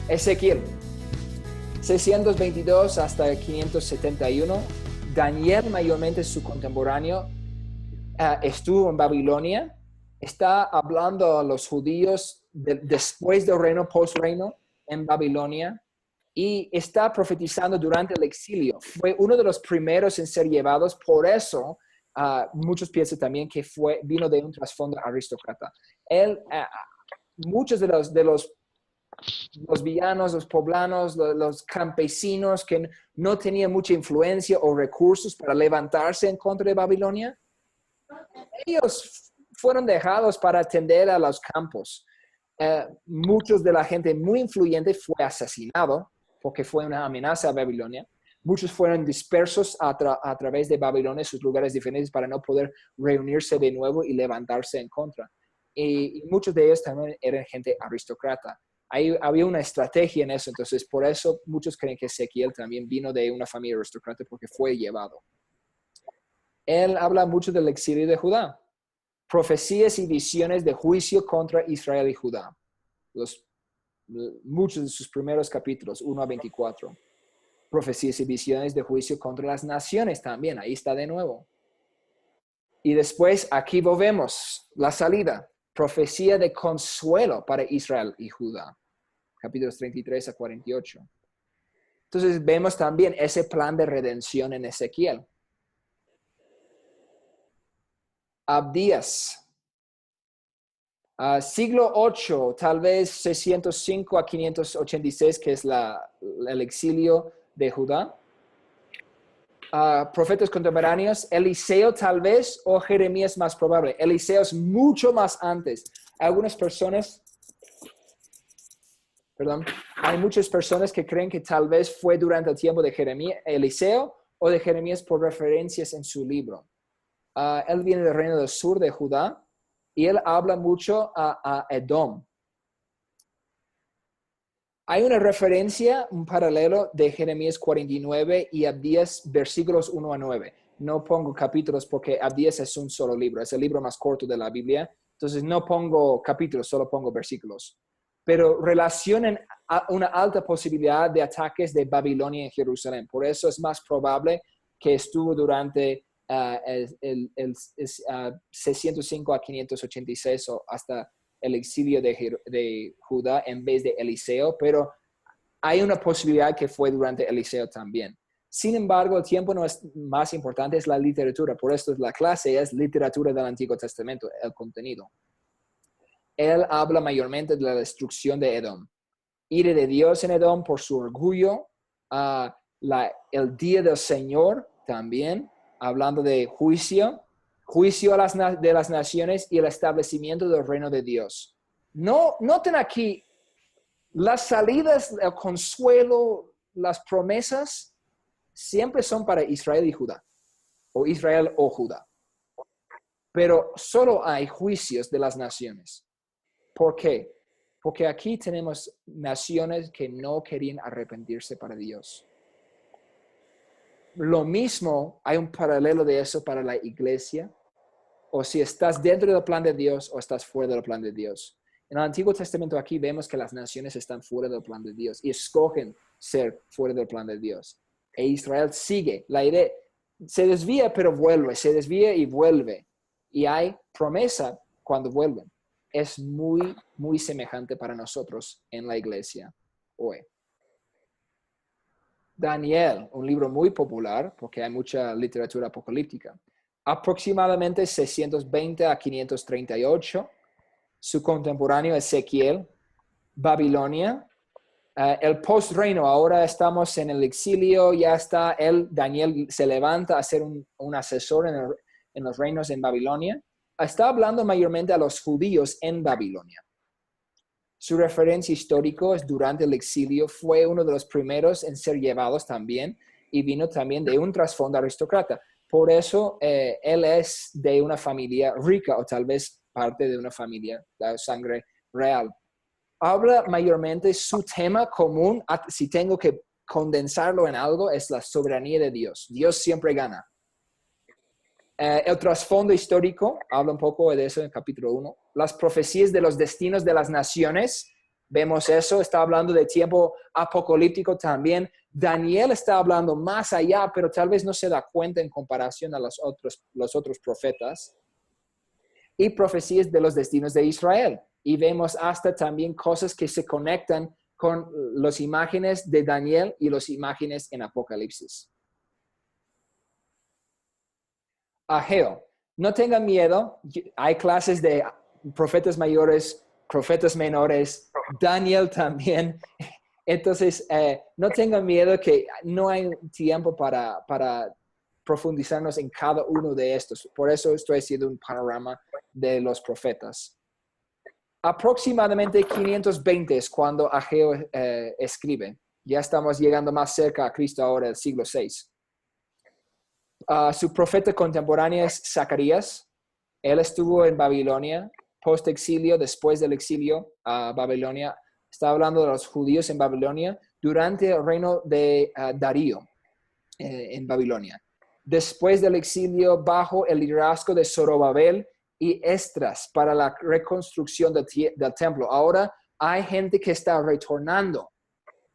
Ezequiel, 622 hasta 571. Daniel, mayormente su contemporáneo, estuvo en Babilonia. Está hablando a los judíos después del reino, post-reino, en Babilonia. Y está profetizando durante el exilio. Fue uno de los primeros en ser llevados. Por eso, muchos piensan también que vino de un trasfondo aristócrata. Él, muchos de los villanos, los poblanos, los campesinos que no tenían mucha influencia o recursos para levantarse en contra de Babilonia, ellos fueron dejados para atender a los campos. Muchos de la gente muy influyente fue asesinado porque fue una amenaza a Babilonia. Muchos fueron dispersos a través de Babilonia, sus lugares diferentes, para no poder reunirse de nuevo y levantarse en contra. Y muchos de ellos también eran gente aristócrata. Había una estrategia en eso, entonces por eso muchos creen que Ezequiel también vino de una familia aristócrata porque fue llevado. Él habla mucho del exilio de Judá, profecías y visiones de juicio contra Israel y Judá. Muchos de sus primeros capítulos, 1 a 24. Profecías y visiones de juicio contra las naciones también, ahí está de nuevo. Y después aquí volvemos, la salida, profecía de consuelo para Israel y Judá, capítulos 33 a 48. Entonces vemos también ese plan de redención en Ezequiel. Abdías, siglo 8, tal vez 605 a 586, que es el exilio de Judá. Profetas contemporáneos, Eliseo tal vez o Jeremías más probable. Eliseo es mucho más antes. Hay muchas personas que creen que tal vez fue durante el tiempo de Eliseo o de Jeremías por referencias en su libro. Él viene del reino del sur de Judá y él habla mucho a Edom. Hay una referencia, un paralelo de Jeremías 49 y Abdías, versículos 1 a 9. No pongo capítulos porque Abdías es un solo libro, es el libro más corto de la Biblia. Entonces no pongo capítulos, solo pongo versículos. Pero relacionan una alta posibilidad de ataques de Babilonia en Jerusalén. Por eso es más probable que estuvo durante 605 a 586 o hasta el exilio de Judá en vez de Eliseo, pero hay una posibilidad que fue durante Eliseo también. Sin embargo, el tiempo no es más importante, es la literatura. Por esto la clase es literatura del Antiguo Testamento, el contenido. Él habla mayormente de la destrucción de Edom. Ira de Dios en Edom por su orgullo. El día del Señor también, hablando de juicio de las naciones y el establecimiento del reino de Dios. Noten aquí, las salidas, el consuelo, las promesas, siempre son para Israel y Judá, o Israel o Judá. Pero solo hay juicios de las naciones. ¿Por qué? Porque aquí tenemos naciones que no querían arrepentirse para Dios. Lo mismo, hay un paralelo de eso para la iglesia, o si estás dentro del plan de Dios o estás fuera del plan de Dios. En el Antiguo Testamento aquí vemos que las naciones están fuera del plan de Dios y escogen ser fuera del plan de Dios. E Israel sigue. La idea se desvía pero vuelve, se desvía y vuelve. Y hay promesa cuando vuelven. Es muy, muy semejante para nosotros en la iglesia hoy. Daniel, un libro muy popular porque hay mucha literatura apocalíptica. Aproximadamente 620 a 538. Su contemporáneo Ezequiel, Babilonia. El post-reino, ahora estamos en el exilio, ya está Daniel se levanta a ser un asesor en los reinos en Babilonia. Está hablando mayormente a los judíos en Babilonia. Su referencia histórico es durante el exilio, fue uno de los primeros en ser llevados también y vino también de un trasfondo aristócrata. Por eso él es de una familia rica o tal vez parte de una familia de sangre real. Habla mayormente su tema común, si tengo que condensarlo en algo, es la soberanía de Dios. Dios siempre gana. El trasfondo histórico, habla un poco de eso en el capítulo 1. Las profecías de los destinos de las naciones, Vemos eso, está hablando de tiempo apocalíptico también. Daniel está hablando más allá, pero tal vez no se da cuenta en comparación a los otros profetas. Y profecías de los destinos de Israel. Y vemos hasta también cosas que se conectan con las imágenes de Daniel y las imágenes en Apocalipsis. Ageo, no tengan miedo, hay clases de profetas mayores, profetas menores, Daniel también. Entonces, no tengan miedo que no hay tiempo para profundizarnos en cada uno de estos. Por eso estoy haciendo un panorama de los profetas. Aproximadamente 520 es cuando Ageo escribe. Ya estamos llegando más cerca a Cristo ahora, el siglo VI. Su profeta contemporáneo es Zacarías. Él estuvo en Babilonia, post-exilio, después del exilio a Babilonia. Está hablando de los judíos en Babilonia durante el reino de Darío en Babilonia. Después del exilio, bajo el liderazgo de Zorobabel y Esdras para la reconstrucción del templo. Ahora hay gente que está retornando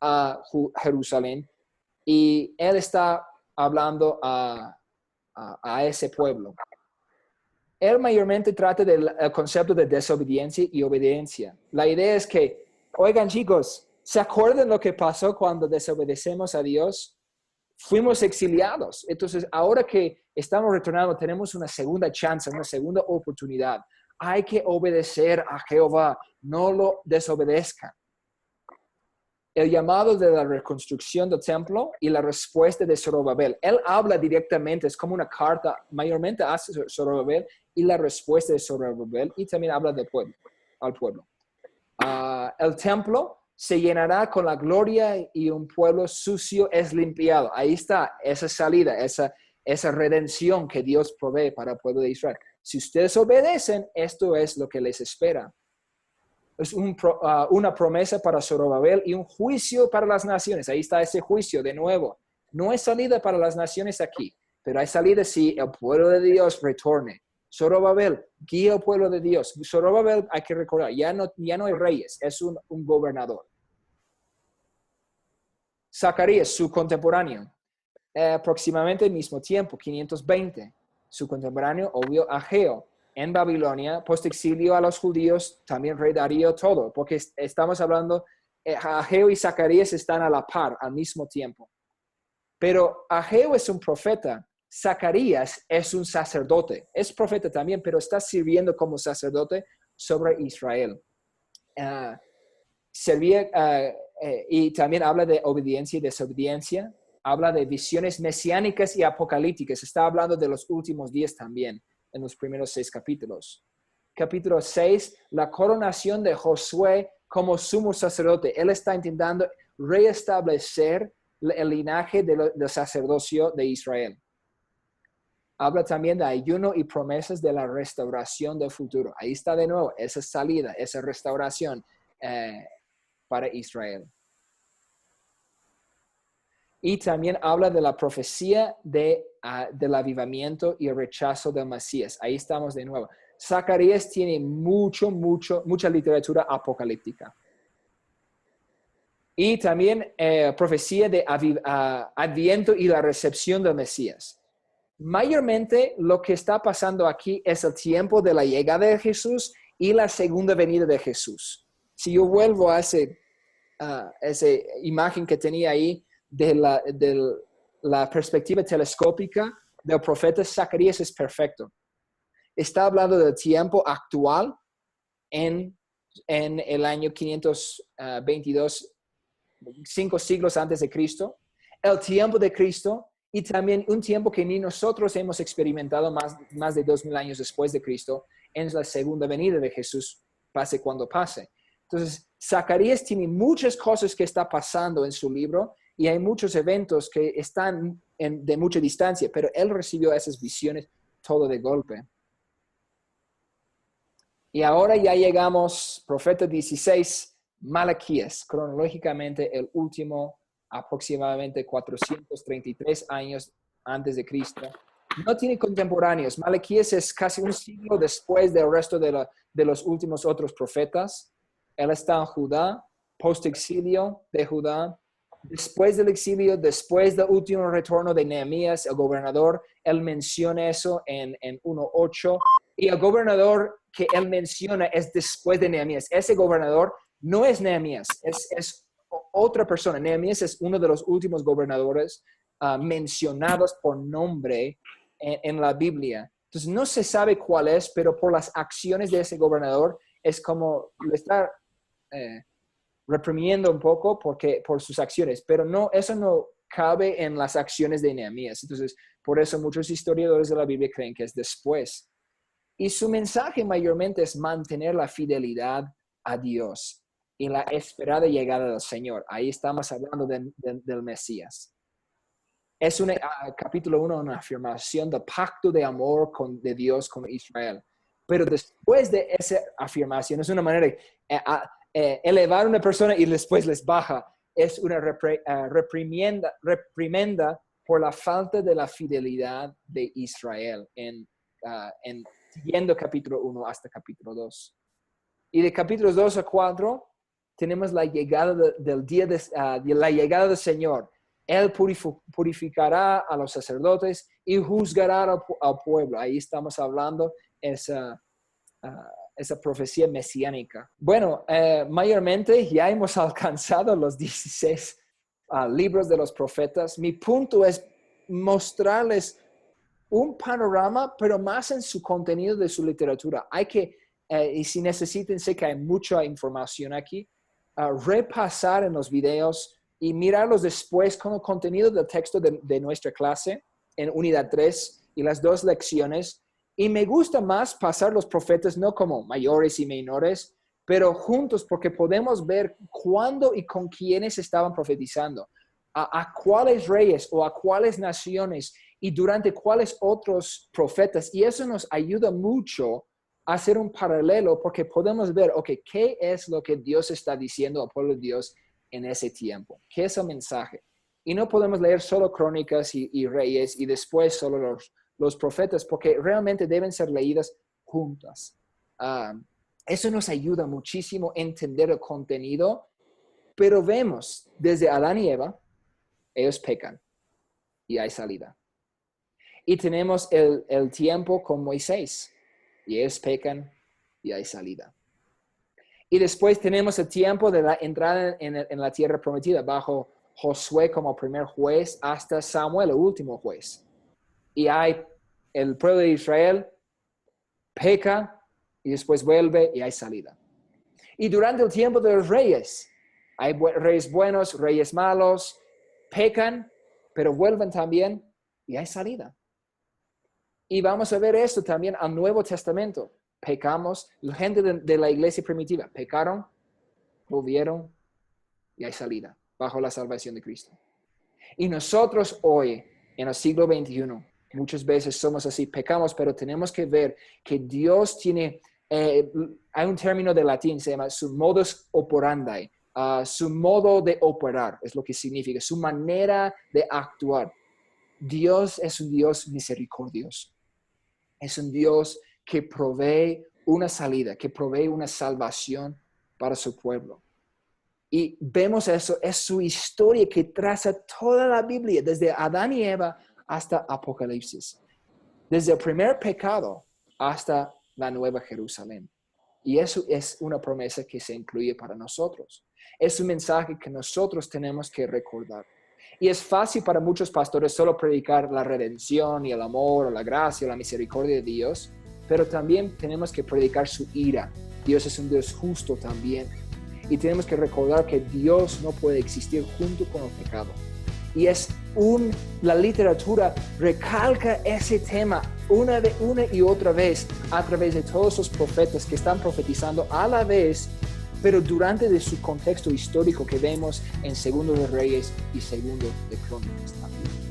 a Jerusalén y él está hablando a ese pueblo. Él mayormente trata del concepto de desobediencia y obediencia. La idea es que, oigan chicos, ¿se acuerdan lo que pasó cuando desobedecemos a Dios? Fuimos exiliados. Entonces, ahora que estamos retornando, tenemos una segunda chance, una segunda oportunidad. Hay que obedecer a Jehová, no lo desobedezcan. El llamado de la reconstrucción del templo y la respuesta de Zorobabel. Él habla directamente, es como una carta, mayormente hace Zorobabel y la respuesta de Zorobabel, y también habla del pueblo, al pueblo. El templo se llenará con la gloria y un pueblo sucio es limpiado. Ahí está esa salida, esa redención que Dios provee para el pueblo de Israel. Si ustedes obedecen, esto es lo que les espera. Es una promesa para Zorobabel y un juicio para las naciones. Ahí está ese juicio de nuevo. No hay salida para las naciones aquí, pero hay salida si el pueblo de Dios retorne. Zorobabel, guía al pueblo de Dios. Zorobabel, hay que recordar, ya no hay reyes, es un gobernador. Zacarías, su contemporáneo, aproximadamente el mismo tiempo, 520. Su contemporáneo, obvio, Ageo, en Babilonia, post-exilio a los judíos, también rey Darío, todo, porque estamos hablando, Ageo y Zacarías están a la par, al mismo tiempo. Pero Ageo es un profeta, Zacarías es un sacerdote, es profeta también, pero está sirviendo como sacerdote sobre Israel. Y también habla de obediencia y desobediencia, habla de visiones mesiánicas y apocalípticas, está hablando de los últimos días también, en los primeros 6 capítulos. Capítulo 6, la coronación de Josué como sumo sacerdote. Él está intentando reestablecer el linaje del sacerdocio de Israel. Habla también de ayuno y promesas de la restauración del futuro. Ahí está de nuevo esa salida, esa restauración para Israel. Y también habla de la profecía del avivamiento y el rechazo del Mesías. Ahí estamos de nuevo. Zacarías tiene mucha literatura apocalíptica. Y también profecía de adviento y la recepción del Mesías. Mayormente lo que está pasando aquí es el tiempo de la llegada de Jesús y la segunda venida de Jesús. Si yo vuelvo a esa imagen que tenía ahí, de la perspectiva telescópica del profeta Zacarías es perfecto. Está hablando del tiempo actual en el año 522, 5 siglos antes de Cristo, el tiempo de Cristo y también un tiempo que ni nosotros hemos experimentado más de 2000 años después de Cristo, en la segunda venida de Jesús, pase cuando pase. Entonces, Zacarías tiene muchas cosas que está pasando en su libro y hay muchos eventos que están de mucha distancia, pero él recibió esas visiones todo de golpe. Y ahora ya llegamos, profeta 16, Malaquías, cronológicamente el último, aproximadamente 433 años antes de Cristo. No tiene contemporáneos. Malaquías es casi un siglo después del resto de los últimos otros profetas. Él está en Judá, post-exilio de Judá. Después del exilio, después del último retorno de Nehemías, el gobernador, él menciona eso en 1:8. Y el gobernador que él menciona es después de Nehemías. Ese gobernador no es Nehemías, es otra persona. Nehemías es uno de los últimos gobernadores mencionados por nombre en la Biblia. Entonces no se sabe cuál es, pero por las acciones de ese gobernador es como le está reprimiendo un poco por sus acciones, pero no, eso no cabe en las acciones de Nehemías. Entonces, por eso muchos historiadores de la Biblia creen que es después. Y su mensaje mayormente es mantener la fidelidad a Dios y la esperada llegada del Señor. Ahí estamos hablando del Mesías. Es capítulo 1, una afirmación del pacto de amor de Dios con Israel. Pero después de esa afirmación, es una manera de elevar a una persona y después les baja. Es una reprimenda por la falta de la fidelidad de Israel siguiendo capítulo 1 hasta capítulo 2. Y de capítulos 2 a 4 tenemos la llegada del día de la llegada del Señor. Él purificará a los sacerdotes y juzgará al pueblo. Ahí estamos hablando esa profecía mesiánica. Bueno, mayormente ya hemos alcanzado los 16 libros de los profetas. Mi punto es mostrarles un panorama, pero más en su contenido de su literatura. Hay que, y si necesiten, sé que hay mucha información aquí, repasar en los videos y mirarlos después con el contenido del texto de nuestra clase en unidad 3 y las 2 lecciones. Y me gusta más pasar los profetas no como mayores y menores, pero juntos porque podemos ver cuándo y con quiénes estaban profetizando, a cuáles reyes o a cuáles naciones y durante cuáles otros profetas. Y eso nos ayuda mucho a hacer un paralelo porque podemos ver, ¿qué es lo que Dios está diciendo al pueblo de Dios en ese tiempo? ¿Qué es el mensaje? Y no podemos leer solo crónicas y reyes y después solo los profetas, porque realmente deben ser leídas juntas. Eso nos ayuda muchísimo a entender el contenido, pero vemos desde Adán y Eva, ellos pecan y hay salida. Y tenemos el tiempo con Moisés y ellos pecan y hay salida. Y después tenemos el tiempo de la entrada en la tierra prometida bajo Josué como primer juez hasta Samuel, el último juez. Y hay el pueblo de Israel peca y después vuelve y hay salida. Y durante el tiempo de los reyes, hay reyes buenos, reyes malos, pecan, pero vuelven también y hay salida. Y vamos a ver esto también al Nuevo Testamento. Pecamos, la gente de la iglesia primitiva pecaron, volvieron y hay salida bajo la salvación de Cristo. Y nosotros hoy, en el siglo XXI, muchas veces somos así, pecamos, pero tenemos que ver que Dios tiene, hay un término de latín, se llama su modus operandi, su modo de operar, es lo que significa, su manera de actuar. Dios es un Dios misericordioso. Es un Dios que provee una salida, que provee una salvación para su pueblo. Y vemos eso, es su historia que traza toda la Biblia, desde Adán y Eva hasta Apocalipsis. Desde el primer pecado hasta la Nueva Jerusalén. Y eso es una promesa que se incluye para nosotros. Es un mensaje que nosotros tenemos que recordar. Y es fácil para muchos pastores solo predicar la redención y el amor, o la gracia, o la misericordia de Dios, pero también tenemos que predicar su ira. Dios es un Dios justo también. Y tenemos que recordar que Dios no puede existir junto con el pecado. Y la literatura recalca ese tema una y otra vez a través de todos los profetas que están profetizando a la vez, pero durante de su contexto histórico que vemos en Segundo de Reyes y Segundo de Crónicas también.